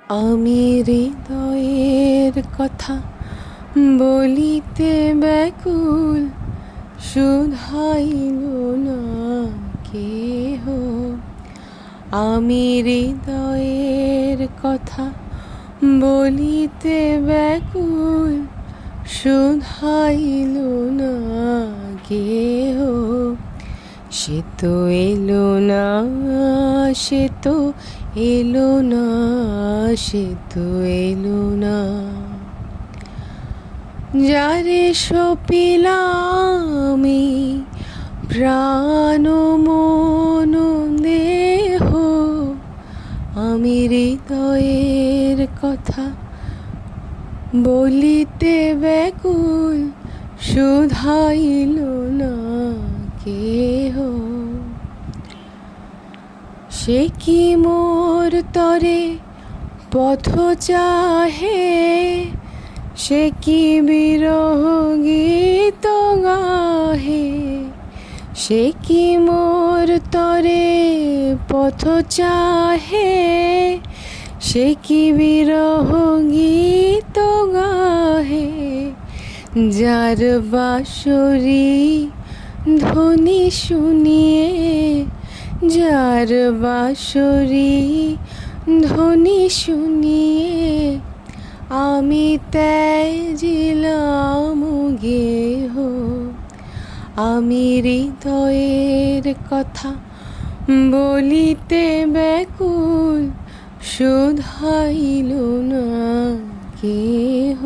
আমি হৃদয়ের কথা বলিতে ব্যাকুল, শুধাইল না কেহ। আমি হৃদয়ের কথা বলিতে ব্যাকুল, শুধাইল না কেহ। সে তো এলো না, সে তো এলো না, সে তো এলো না। যারে সপিলামি প্রাণ মন দেহ, আমি হৃদয়ের কথা বলিতে ব্যাকুল, শুধাইল না কেহ। সে কি মোর তরে পথ চাহে, সে কি বিরহ গীত গাহে। সে কি মোর তরে পথ চাহে, সে কি বিরহ গীত গাহে। যার বাঁশরি ধ্বনি শুনিয়ে, যার বাঁশরি ধ্বনি শুনিয়ে, আমি ত্যাজিলাম গেহ। আমি হৃদয়ের কথা বলিতে ব্যাকুল, শুধাইল না কেহ।